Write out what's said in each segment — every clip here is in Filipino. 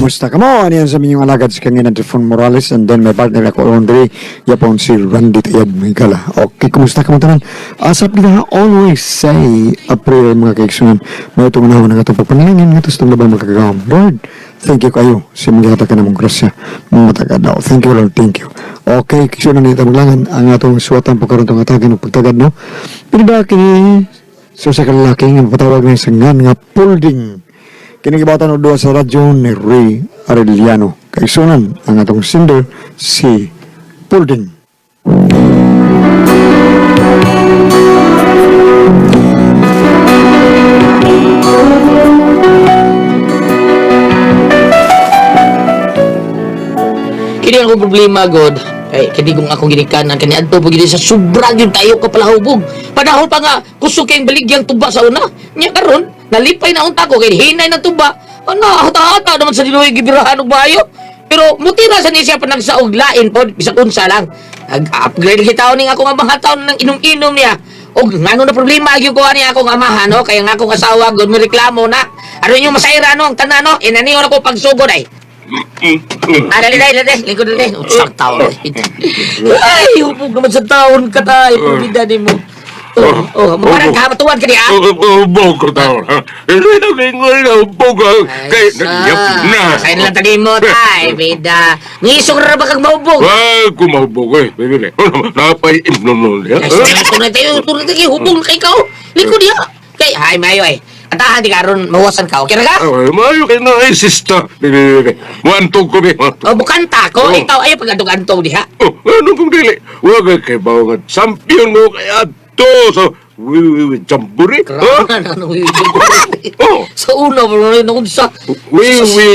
kumusta ka mo? Ano yan sa minyong alagad si Kangin Antifon Morales and then my partner ako Andre yapon si Randy Tayag Migala. Okay, kumusta ka mo tanan? Asap nila always say a prayer mga kaigsunan. May itong unawa na itong papanalangin nga itong labang magkagawang. Lord, thank you kayo sa mga hatag ka namang grasya. Mga tagad daw. Thank you Lord, thank you. Okay, kaigsunan na itong langan ang atong suwatan pagkaroon itong atagin ng pagtagad no. Pinibaki so sa kalalaki nga patawag na isang nga pulding. Kinigibatan o doon sa radyo ni Ray Arellano. Kaisunan ang atong sinder si Pulding. Kini ang problema, God. Kay kadi kung akong ginikanan kani adto po gid sa sobrang yung tayo ka palahubog. Panahon pa nga kusog kay baligyang tuba sa una. Nya karon nalipay na unta ko kay hinay na tuba. Ano hata-hata naman sa dinuoy gibirahan og maayo. Pero mutira sa ni siya pa nagsaog lain pod bisag unsa lang. Nag-upgrade kita ning akong amahan taon ng inom-inom niya. Og ngano na problema gyud ko ani akong amahan no kay ang akong asawa gud mi reklamo na. Ano yung masayra no ang tanan no inaniyo na ko pagsugod ay. Dali, lingkod dali. Usak taon. Ay, hupog naman sa taon ka tayo. Pumida ni mo. Parang kamatuan ka niya. Ubog ko taon. Hindi na lingon na ubog. Kaya nagyap na. Sa'yo nalang tagin mo, tay. Bida. Ngisong na ba kang maubog? Ay, kumabog eh. Bibili. Napay imnonon niya. Ay, tunay tayo. Tunay tayo. Hupog na kay ikaw. Lingkod niya. Kay, ay, mayo ay. Katahan di karon mawasan ka. Okay na ka? Ay, mayo kayo na ay sista. Bibili. Muantog ko bi. Bukanta ko. Ikaw ay pag-antog-antog diha. Ano kung dili? Huwag kay bawangan. Champion mo kaya to. So, jamburi. Karaan ano yung sa una mo rin ako sa...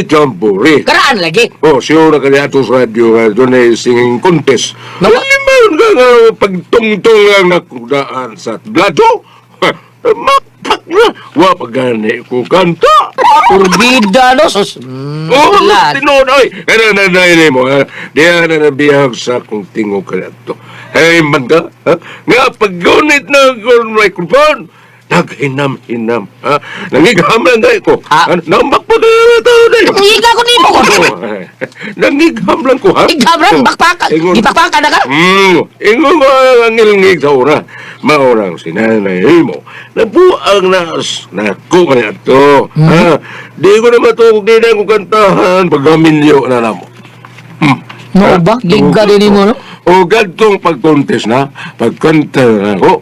Jamburi. Karaan lagi. Siya na kaya ito sa radio doon ay singing contest. Naliman ka nga pagtungtong lang nakudaan sa blado. Mapak na. Wapagani ko kanta. Urbida, no? Sos... Tinonoy. Nanay mo, ha? Diyan na nabiyag sa akong tingog ka na ito. Hey, man ka, ha? Nga, pag-gunit na ang microphone, naghinam-hinam, ha? Nangigham lang kayo ko. Nambak pa na yung tao na yun. Nangigham ko nito ko. Nangigham lang ko, ha? Nangigham lang? Bakpakan? Ipakpakan na ka? Ingo nga ang ilingig sa ura. Maurang sinanay mo. Nabuang na ko kaya ito. Ha? Di ko na matugog din ang kantahan pag-gamilyo na namo. No ba? Giga din mo, no? O gantong pag-contest na, pagkanta na ako,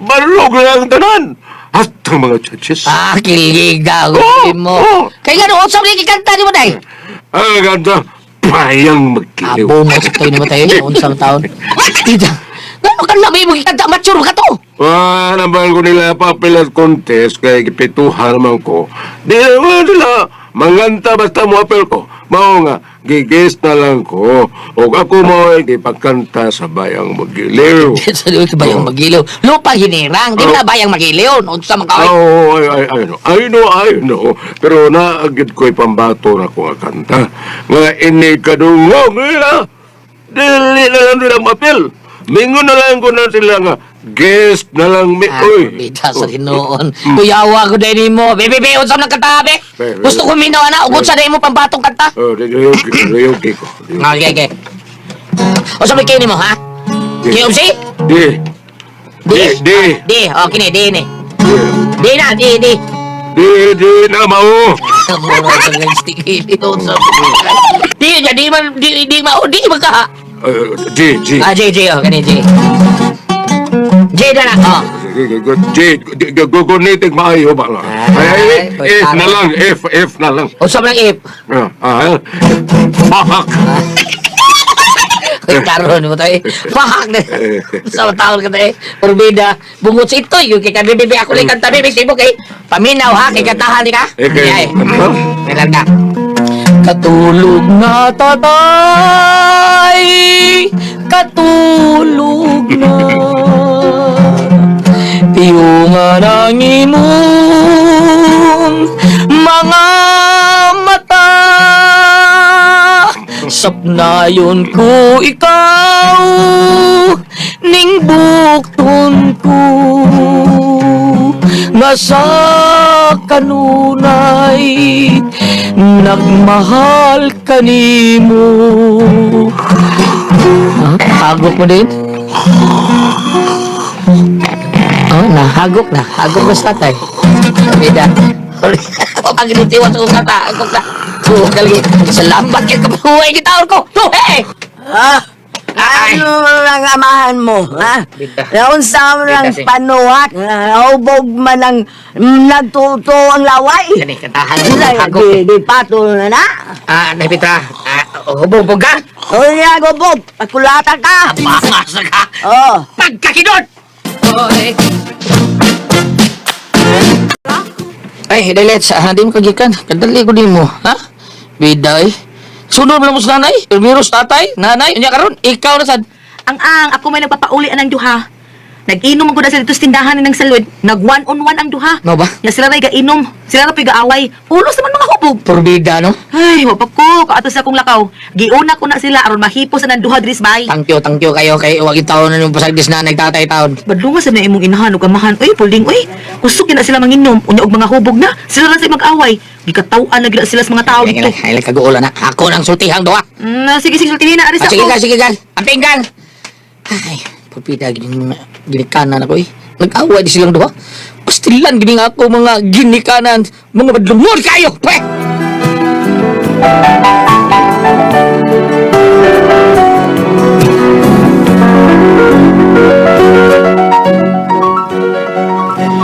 balog na ang tanan. At ang mga judges. Kiliga ko mo. Kaya nga, usap rin kikanta ni mo, day. Ganda, payang magkiliw. Abo mo sa tayo ni mo tayo niya, unsang taon. Tita, gano'n ka namin mo kikanta, mature ka to. Naman ko nila papilat contest, kaya gipituhan naman ko. Di naman nila, manganta basta mo apel ko. Mao nga, gigis na lang ko. O ako mo ay ipagkanta sa bayang magiliw. Sa doon ka bayang magiliw. Lupa hinirang, di na bayang magiliw. Noon sa mga kaway. I know. Pero naagid ko'y pambato na ko nga kanta. Nga ini kadungog nila. Dili na lang nila mapil. Mingon na lang ko na sila nga. Guest na lang mi. Bida sa hinoon. Kuyawa ko din mo. Bebe, unsam ng kanta, be. Gusto ko minaw na. Ugod sa din mo pambatong kanta. Layogi ko. Okay. O sabi kayo ni mo, ha? Kiyom si? Di. Okay ni, di na. Di na mao. Mura sa stick. Di mao. Di magka. J. Kani J. J na na, Gugunitig maayo ba lang? F na lang, F na lang. O saan lang F? Pahak. Karoon mo tayo. Pahak na. Sa taon ka tayo. Urbida. Bungot sa ito. Yung kaya bibig ako lang kanta bibig. Tibo kay paminaw ha. Kay kantahan di ka. Kailan ka? Katulog na tatay. Katulog na. Tiyungan ang imong mga mata. Sapnayon ko ikaw ning bukton ko nga sa kanunay nagmahal kanimo. Hagok mo din? Hagok na sa tatay. Bida. Pag-initiwan sa kata, hagok na. Kali, salamat kayo kapahuay kita ko. Hey! Ano ang amahan mo, ha? Bida. Naunsa mo ng Bida, panuhat, naubog man ang nagtuto ang laway. Yan katahan mo. Sila, Hagok. di patol na na. Pitra. Hubog ka? O niya, gubog, pagkulata ka. Masa ka. Oh. Pagkakidot! Ay, Delets, di mo kagikan. Kadali ko din mo, ha? Biday. Sunod mo lang mo sa nanay. Primero sa tatay, nanay. Unya karon, ikaw na sad. Ako may nagpapauli ang duha. Nag-inom ko na sila dito sa tindahan ng salud. Nag-one-on-one ang duha. No ba? Na sila ray ga-inom. Sila ray ga-away. Pulos naman mga hubog. Porbida, no? Ay, wapag ko. Kaatos akong lakaw. Giuna ko na sila aron mahipos na ng duha dris bay. Thank you kayo. Kay wag itaon na yung pasagdis na nagtatay taon. Badlo nga sa na imong inahan o gamahan. Uy, pulding, uy. Kusog na sila manginom. Unya og mga hubog na. Sila lang sa mag-away. Gikatawan na gila sila sa mga tao dito. Ay, kaguulan na. Ako nang sultihang doha. Sige, sultinin na. Aris ako. Sige ka. Amping gang. Ay, porbida, ginikanan ako eh. Nag-away di silang doha. Pastilan, gini nga ako mga ginikanan. Mga badlumod kayo. Pweh!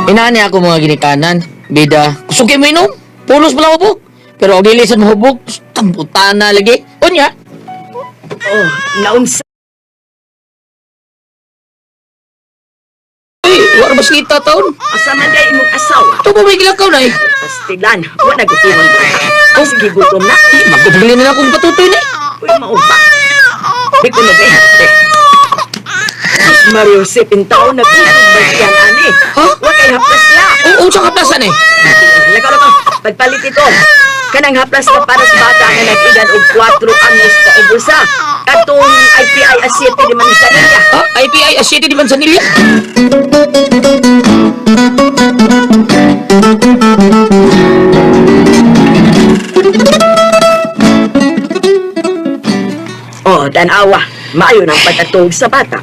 Inani ako mga ginikanan. Bida, kusugin mo inom. Pulos mo lang hubog. Pero ang dilisan mo hubog, tamputan na lagi. Unya. Oh, naunsa. Ay, wala ba kita taon? Asa man day imong asawa. Ito ba may gilakaw na eh? Pastilan, wala gutuman ka. O sige, gutom na. Magpapili na akong patutoy na eh. Uy, maupa. Di ko nag-ihate. Mario, 7 taon na gutom ba yan, ani? Ha? Huwag kay haplas na. Oo, sa kaplasan eh. Lakaw, pagpalit ito. Kanang haplas na para sa bata na nag-ilan og 4 anyos pa ubusa. Katong IPI asyete di man sa niya. Ha? IPI Asyete di Manzanilla? Oh, tanawa. Maayo ng patatog sa bata.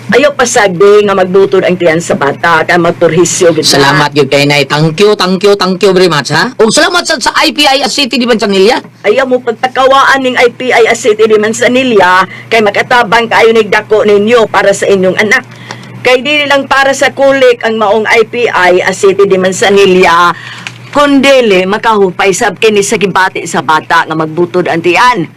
Ayaw pasagdi nga magbutod ang tiyan sa bata kay magturhisyo gid. Salamat yun kay Nay. Thank you very much ha. O salamat sa IPI Asyete di Manzanilla. Ayaw mo pagtakawaan ning IPI City di Manzanilla kay makatabang kayo nigdako ninyo para sa inyong anak. Kay di lang para sa kulik ang maong IPI City di Manzanilla, kundili makahupay sab kini sa gibati sa bata nga magbutod ang tiyan.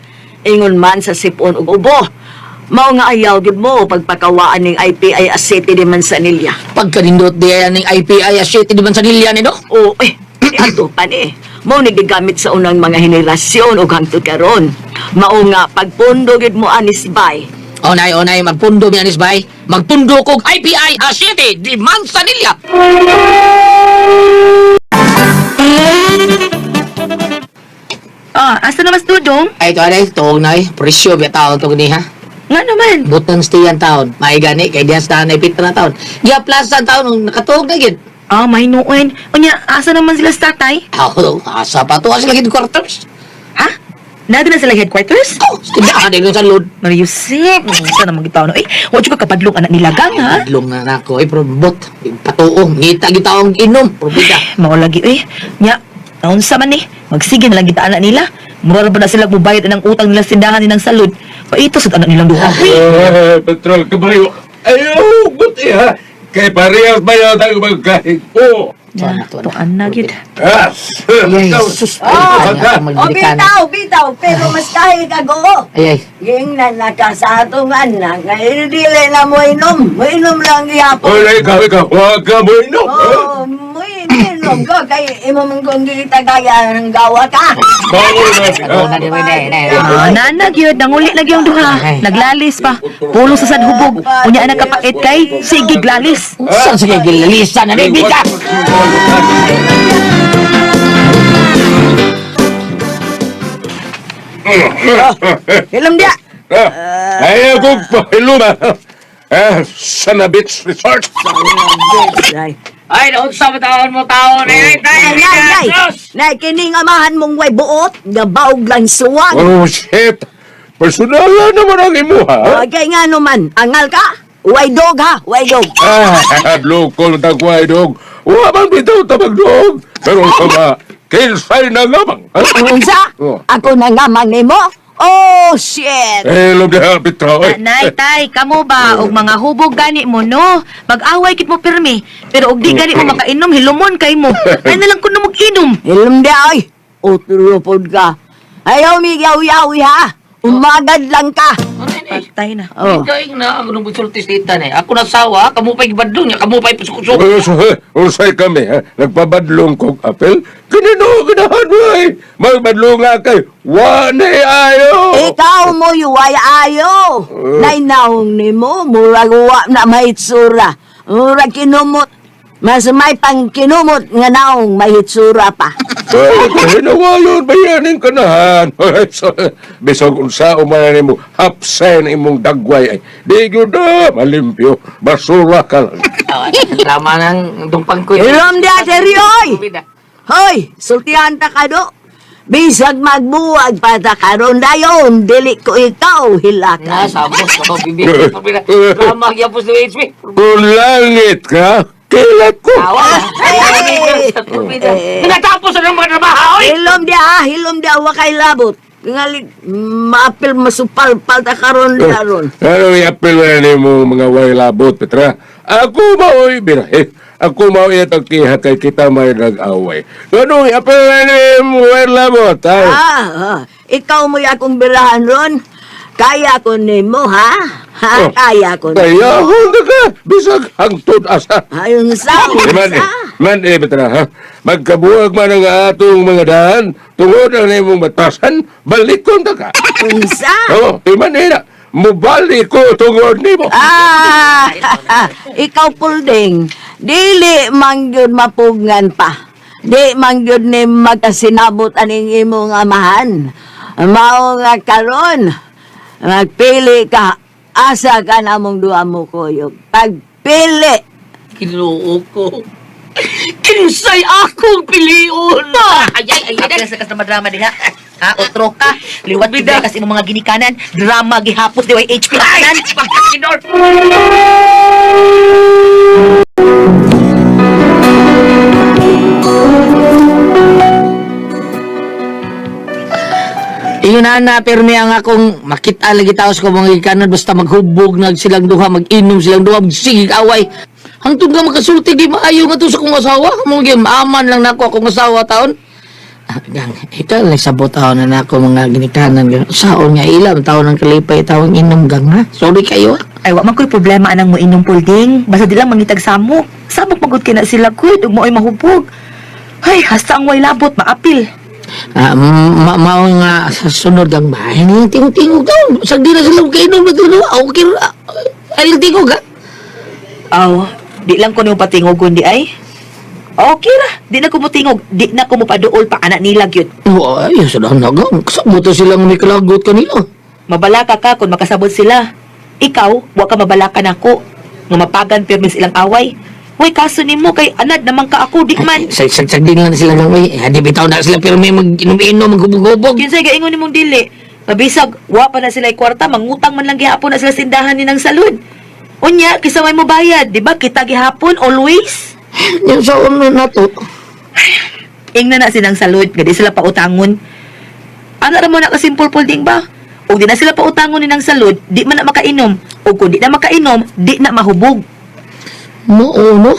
Ingon man sa sipon ug ubo. Mao nga ayaw gid mo pagpakawaan ning IPI City di Manzanilla. Pagkanindot diyan ng IPI Asyete di Manzanilla ni no? O, ato pa ni. Mao ni gigamit sa unang mga henerasyon ug hangtod karon. Mao nga pagpundo gid mo anis bay. Onay, magpundo mi anis bay. Magpundo kog IPI Asyete di Manzanilla. Asa na mas dudong? Ay, ito alay, tuog na eh. Presyo biya taon to gani ha. Nga naman. Butang stiyan taon. May gani, kay diyan sa tanay pitra na taon. Giya plus ang taon, nakatuog na gid. May noon. Unya, asa naman sila sa tatay? Asa pa to, sila gid quarters. Ha? Nado na sila headquarters? Oh, tindahan din sa load. Mariusip, saan naman gitaw na? Huwag ka kapadlong anak nilagang, ha? Adlong na nako, ay probot. Patuong, ngita gitawang inom. Probita. Mao lagi, Nya, naunsa man ni? Magsige na lang kita anak nila. Mura pa na sila mubayad ng utang nila sa tindahan nilang salud. Paito sa anak nilang duha. Petrol kabayo. Ayaw, buti ha. Kay parehas ba yun tayo magkain ko? Tuan na, gid. Ah! Ay, sus. Bitaw, pero mas kahit ako. Ay. Ging na nakasatong anak, ngayon dili na mo inom lang gihapon. Wala ikaw, huwag ka mo inom. Oo, mo inom ko, kay imo mong kung gitagaya ng gawa ka. Nana, gyud, nanguli lagi yung duha. Naglalis pa. Pulo sa sadhubog. Unya anak kapait kay, sige glalis. Saan sige gilalisan na nibika? Ilom dia. Ayaw ko pa iluma. Sana Beach Resort. Nay, Ay, naunsa ba taon mo taon? Ay, tayo, nay, nay, kining amahan mong way buot, gabaog lang suwag. Oh, shit. Personalan naman ang imo, ha? Okay nga naman, angal ka? Way dog ha, way dog. Loko ng tagway, dog. Wa man bitaw tabag, dog. Pero sama, kinsay na lamang. Unsa? Oh. Ako na nga nimo? Oh, shit! Lom na bitaw. Nay, tay, kamo ba? Og mga hubog gani mo, no? Mag-away kit mo pirmi. Pero og di gani mo makainom, hilumon kay mo. Ay na lang kuno mag-inom. Ilum di ay, uturupod ka. Ayaw mi yaw-yawi ha, umagad lang ka. Patay na. Oh. Ikaw na, ako nung sultis dita na. Ako nasawa, kamu pa'y gibadlong niya, kamu pa'y pusok-usok. Usay kami, ha? Nagpabadlong kong apel. Kanino, ganahan mo, ay. Magbadlong nga kay, wanay ayo. Ikaw mo yuway ayo. Nainahong ni mo, murag wa na mahitsura. Murag kinumot. Mas may pang kinumot nga naong mahitsura pa. Ay, kahinawayon, bayanin ka na, bisog unsa umanan mo, hapsen imong dagway, ay. Di yun na, malimpyo, basura ka lang. Lama ng dumpang ko. Ilom di ateryoy! Hoy, sultihan ta ka do. Bisag magbuwag pa ta karon dayon, dili ko ikaw hilaka. Nasabos ko, bibig. Lama, yapos na HP. Kulangit ka, kilat ko. Awa na. Pinatapos na ng mga trabaho, eh. Hilom di wa kay labot. Ngali maapil masupal palta karon daron. Ano i-apel na mo mga way labot, Petra? Ako mao'y birahe. Ako mao'y atakiha kay kita may nag-away. Ano i-apel na mo way labot, ay? Ikaw mo akong birahan ron. Kaya ko nimo ha? Oh, Kaya ko Kaya, nimo. hunda ka, bisag hangtod asa. Ayun sa Man, Petra, ha? Magkabuhag man ang atong mga daan, tungod ang imong batasan, balikon ta ka. Unsa? Oo, imanira, mubalik ko tungod nimo. Ikaw pulding, dili mangyud mapugngan pa. Di mangyud ni magkasinabot aning imong amahan. Mao nga karon, magpili ka, asa ka namong duha mo kuyog. Pagpili, Kinuo ko. Kinsay akong piliun. Ay, Ako na sa drama diha. Ha, otro ka. Liwat bida kasi imong mga ginikanan. Drama gihapos di way HP kanan. Pagkakinor. Iyon na permi ang akong makita lagi taos ko mga ikanon basta maghubog nag silang duha mag-inom silang duha sige away. Hangtod nga makasulti di maayo nga to sa kong asawa. Mga aman lang nako akong asawa taon. Gang, ito lang sabot taon na nako mga ginikanan. Saon nga ilam taon ng kalipay taon inom gang ha. Sorry kayo ha. Ay, wa man ko'y problema anang mo inom pulding. Basta di lang mangitag samok. Samok magod kina sila kuyd ug mo'y mahubog. Ay, hasta ang way labot, maapil. Mao nga sa sunod ang bahay niya tingog-tingog taon. Sagdi na sila kainom na tulo. Okay ra. Ay tingog ha. Aw, di lang ko nung patingog kundi ay. Okay ra, di na ko mutingog. Di na ko mupaduol pa anak nila gyud. Ay, sa nagang. Kasabuto silang may kalagot kanila. Mabalaka ka kung makasabot sila. Ikaw, wa ka mabalaka nako. Nga mapagan pirmi silang away. Uy, kaso nimo kay anad naman ka ako, di man. Sagdi lang na sila ng way. Di bitaw na sila pero may mag-inom-inom, maghubog-hubog. Kinsay gaingon nimong dili. Mabisag, wa pa na sila kwarta, mangutang man lang gihapon na sila sindahan ni ng salud. Unya, kisa may mo bayad, di ba? Kita gihapon, always. Yung sa uno na to. Ingna na silang salud, nga di sila pautangon. Ano ra mo na kasimpul pulding ba? O di na sila pautangon ni ng salud, di man na makainom. O kung di na makainom, di na mahubog. Mao, no?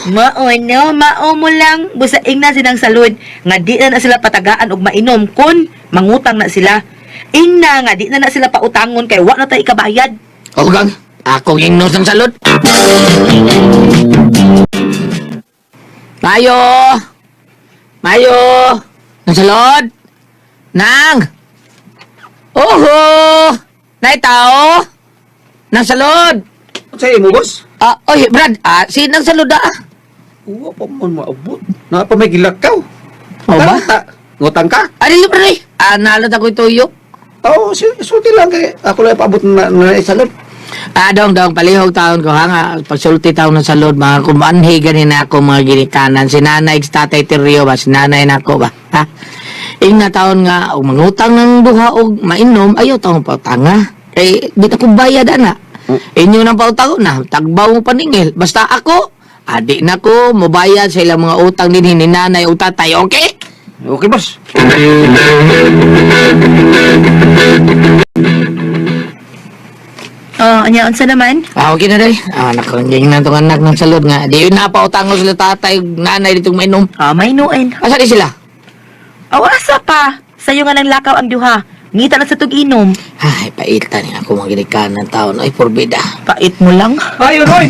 Mao mo lang. Busa ingna silang salud, nga di na sila patagaan og mainom kun mangutang na sila. Ingna nga di na sila pautangon kay wa na tay ikabayad. O gang, akong ingnos ng salot. Mayo! Mayo! Nang salod? Nang! Oho! Nay tao! Nang salod! Sa'yo mo, boss? Oy, Brad, sinang salod Oo, pa mo maabot. Na pa may gilakaw. O ba? Ngutang ka? Dili, Brad, nalot ako ituyo. Oo, sulti lang kay ako lang paabot na isalot. Dong, palihog taon ko ha nga. Pagsulti taon na sa load, mga kumanhi ganin ako mga ginikanan. Si nanay, si tatay Tirio ba? Si nanay na ako ba? Ha? Na taon nga, mangutang ng duha o mainom, ayaw taon pautanga. Di na ko bayad, ana. Inyo nang pautang na, tagbaw mo paningil. Basta ako, di na ko, mabayad sa ilang mga utang din ni nanay o tatay, okay? Okay, boss. Anya, unsa naman? Okay na day. Nakangging na itong anak ng salod nga. Di yun napautang ko sila tatay, nanay ditong mainom. May nuin. Asa di sila? Asa pa? Sayo nga ng lakaw ang duha. Ngita na sa tug-inom. Ay, paitan niya ako mga ginikanan ng taon. Ay, porbida. Pait mo lang. Ay, Noy!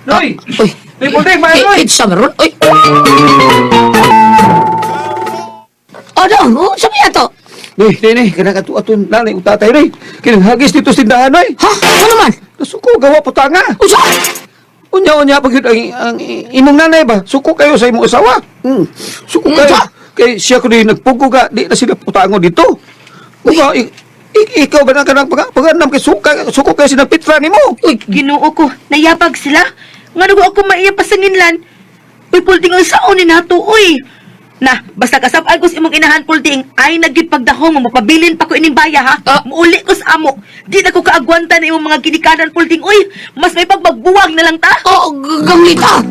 Noy! Uy, Noy, Pulding, may Noy! it's summer. Uy! Dong, sabi yan to. Noy, kanang ato-aton nanay o tatay, Noy. Kinang hagis dito sa tindahan, Noy. Ha? Ano naman? Nasuko, gawa po tanga. Usa? Unya-unya, pag ang imong nanay ba? Suko kayo sa imong asawa. Suko kayo. Unsa? Kay siya ko din nagpugo ka, di na sila putango dito. Uga, ikaw ba na ka nang pag-anam kay suko kayo sinapitra ni mo? Uy, Ginoo ko. Nayabag sila. Nga nago ako maiya pasanginlan. Uy, Pulding, ang saon ni nato, uy. Basta kasabay ko sa imong inahan, Pulding, ay nagipagdahong, mapabilin pa ko ining baya, ha? Muuli ko sa amok. Di na ko kaagwanta na imong mga ginikanan, Pulding, uy. Mas may pagmagbuwag na lang ta. Gamita.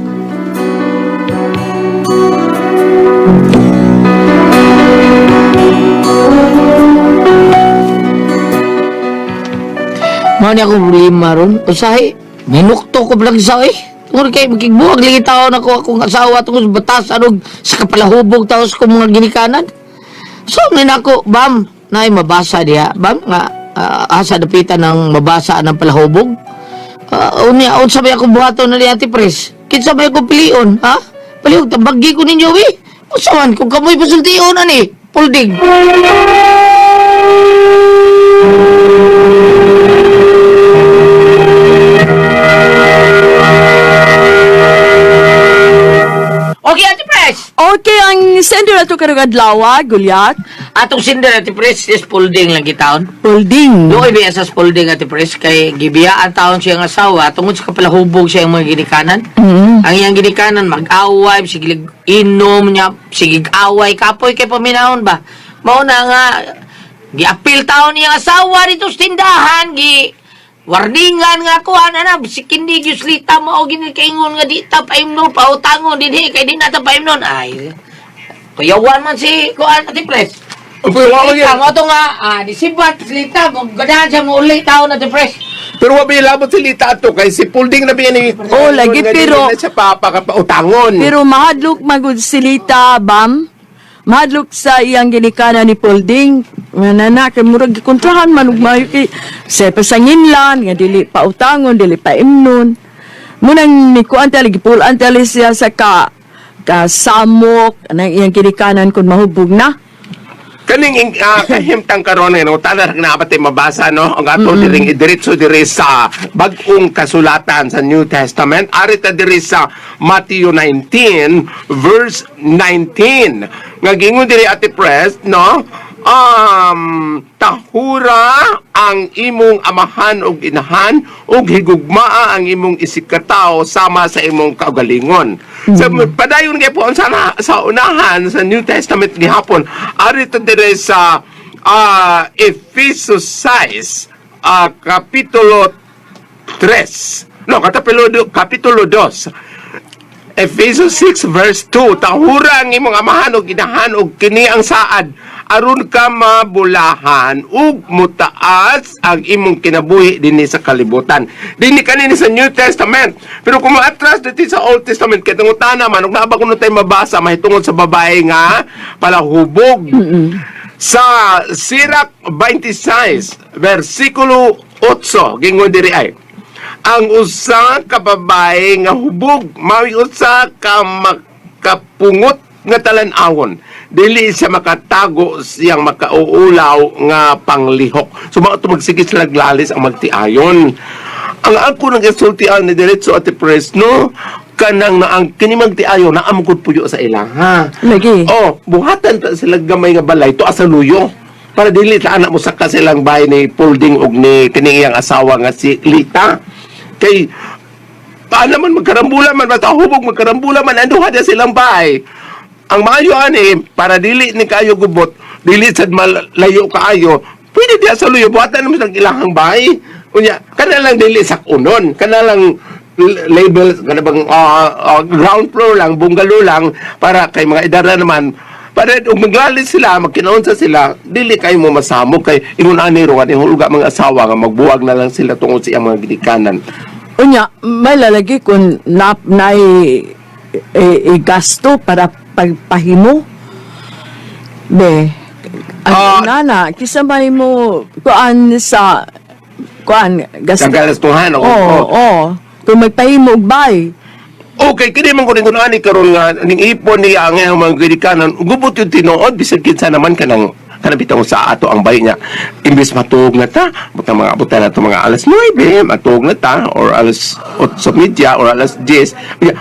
Mao ni akong problema ron. Usahay, minukto ko lang sa Tungkol kay magigbuwag lagi taon akong asawa tungkol sa batas anog sa kapalahubog taos ko mga ginikanan. So, ako, bam, na mabasa diya. Bam, nga, asa dapitan ng mabasa ng palahubog. Unya, sabi ako buhaton na ni Ate Pres. Kinsa ba ako pilion, ha? Palihog, tabagi ko ninyo, Usaman, kung kamoy pasultiyon, ani, Pulding. Okay, Ate Pres! Okay, ang sender ato karong adlaw, Gulyat. Atong sinder, Ate Pres, is Pulding lang gitaon. Holding. Doon ibiya sa Spalding Ate Pres kay gibiyaan taon siyang asawa tungod sa kapalahubog siya yung mga ginikanan. Ang iyang ginikanan mag-away, sige inom niya, sige away kapoy kay paminahon ba. Mao na nga giapil taon niyang asawa dito sa tindahan warningan nga kuha na bisikin di giuslita mo o ginikaingon nga di ta paimnon pautangon dinhi kay di na ta paimnon ay kuyawan man si kuan Ate Pres. Slita mo ito nga, disibat, slita, ganahan siya mo ulit tao na depress. Pero wabi labot si Lita ato kay si Pulding na biyan ni lagi, pero- sa papa ka pautangon. Pero mahadlok magud silita, Bam. Mahadlok sa iyang ginikanan ni Polding. Manana, kay murag gikontrahan man ug maayo kay sa pasanginlan, nga dili pa utangon, dili pa imnon. Munang ni kuan tali gipulan tali siya sa kasamok anang iyang ginikanan kun mahubog na. Kaning kahimtang karon no tanan na pati mabasa no ang ato diring idiretso diri sa bag-ong kasulatan sa New Testament ari ta diri sa Matthew 19 verse 19 nga gingon diri Ate Pres no tahura ang imong amahan ug inahan ug higugmaa ang imong isikataw sama sa imong kaugalingon. So padayon kay po sa unahan sa New Testament gihapon ari to dire sa Ephesus 6 kapitulo 3. No, kapitulo 2. Ephesus 6 verse 2, tahura ang imong amahan ug inahan ug kini ang saad aron ka mabulahan ug mutaas ang imong kinabuhi dinhi sa kalibutan. Dinhi kanini sa New Testament. Pero kung maatras dito sa Old Testament kay tungutana man ug naaba kuno tay mabasa mahitungod sa babae nga palahubog. Sa Sirach 26 versikulo 8 gingon diri ay ang usa ka babae nga hubog mawi usa ka makapungot nga talan-awon dili siya makatago siyang makauulaw nga panglihok. So mga magsigis laglalis ang magtiayon. Ang ako nang isultian ni diretso Ate Pres no kanang na ang kini magtiayon na amgod puyo sa ilaha. Lagi. Buhatan ta sila gamay nga balay to asa luyo. para dili sa anak mo sa kasilang bahay ni Pulding og ni kiniyang asawa nga si Lita. Kay paano man magkarambula man matahubog magkarambula man anduha dia silang bahay. Ang maayo ani para dili ni kayo gubot, dili sad malayo kaayo, pwede dia sa luyo buhatan mo sa ilahang bahay. Unya kana lang dili sa unon, kana lang label kana bang ground floor lang, bungalow lang para kay mga idara naman. Para kung maglalis sila, magkinaunsa sila, dili kayo mo masamok kay ingon ani ro ani huluga mga asawa nga magbuwag na lang sila tungod sa iyang mga ginikanan. Unya, may lalagi kung gasto para pagpahimo. Be, ang nana, kisamay mo gasto. Sa galastuhan Oo. Kung magpahimo og bay. Okay, kini man ko rin ani karon nga ning ipon niya ang mga ginikanan, gubot yung tinuod bisag kinsa naman kanang bitaw sa ato ang bay niya. Imbes matug na ta, butang mga abutan na to mga alas 9, matug na ta or alas 8:30 or alas 10.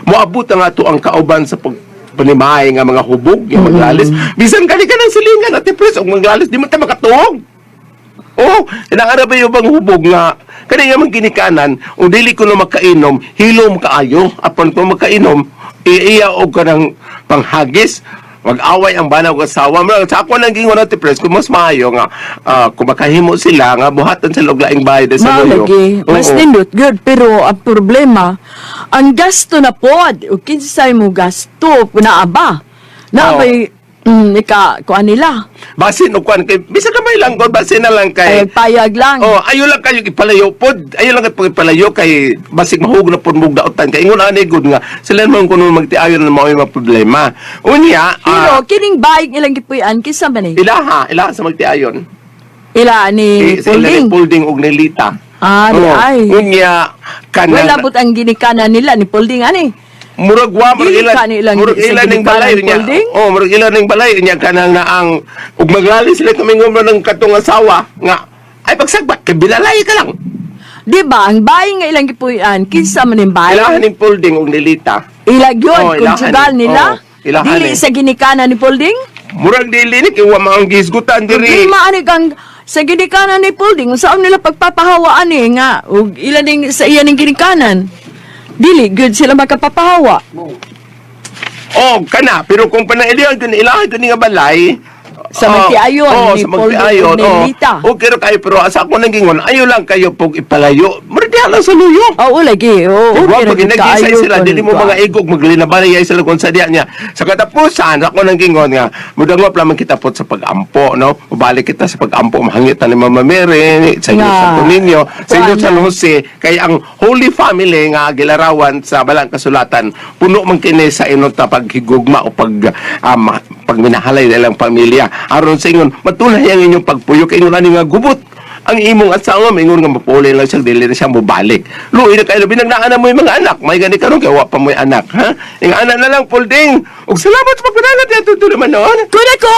Moabot ang ato ang kauban sa panimahay nga mga hubog, yung maglalis. Bisan kani ka ng silingan at pres og maglalis di man ta makatuog. Oh, inang ba yung bang hubog nga kani nga ginikanan, o dili ko na makainom, hilom kaayo. Apon ko makainom, iya og kanang panghagis. Mag-away ang banaw ng asawa mo. Sa ako nang gingon natin, press, kung mas maayo nga, kung makahimo sila, nga buhatan sa luglaing bahay sa luyo. Malagi, mas nindot, good. Pero ang problema, ang gasto na pod, o kinsay mo gasto, naaba. Naabay, kuan nila. Basin o kuan kay bisa kamay lang kon basin na lang kay Ay, payag lang. oh ayo lang kayo ipalayo pod ayo lang kayo ipalayo kay basig mahug na pod mug daotan kay ingon ani gud nga sila man kuno magtiayon na mao yung problema unya Pero, kining bayig ilang gipuyan, kinsa man eh? ilaha sa magtiayon Ila ni sila ni Pulding. Pulding og ni Lita Ay. unya Wala kanang but ang ginikanan nila ni Pulding, ani? murag Dili ka nilang murag sa ilan ning balay ginikanan niya Pulding? murag ilan ning balay niya kanang na ang ug maglali sila kaming ng katong asawa nga ay pagsagbat kay bilalay ka lang Di ba, ang bayi nga ilang gipuyan, kinsa man yung bayi? ilahan ning Pulding og ni Lita Ilag yun, Oh, ilahan konjugal eh. nila. Oh, ilahan Dili eh. sa ginikanan ni Pulding. murag dili ni kay wa mga gisgutan diri Di maani kang sa ginikanan ni Pulding, saan nila pagpapahawaan eh nga, ug ilan ning sa iya ning ginikanan. Dili, good sila magkapapahawa. oh kana pero kung panailihan kun ilahan kun nga balay Sa magtiayon, ni sa Pulding magtiayon, ug ni Lita. okay ra kayo pero asa ako nang gingon ayo lang kayo pug ipalayo murag di lang sa luyo Oo, lagi. Oo, Wa pero pag nag-isay sila, dili mo mga igog, maglinabalay sila kung sa diya niya. Sa katapusan, ako nang gingon nga, mudangop lamang kita po sa pag-ampo, no? Ubalik kita sa pag-ampo, mahangitan ni Mama Mary, sa inyo Nga. sa Ninyo, sa inyo Kuan sa na. Jose, kay ang Holy Family nga gilarawan sa Balang Kasulatan, puno man kini sa inong paghigugma o pagminahalay nilang pamilya. Aron sa ingon, matunay ang inyong pagpuyo, kay ingon nga gubot ang imong asawa mingon nga mapuli lang siya dili na siya mobalik. Luoy na kayo binagnaan na mo yung mga anak. May gani karon kay wa pa mo yung anak, ha? Ing anak na lang Pulding. Og salamat sa pagpanalat ya tutulo man noon. Kuna ko,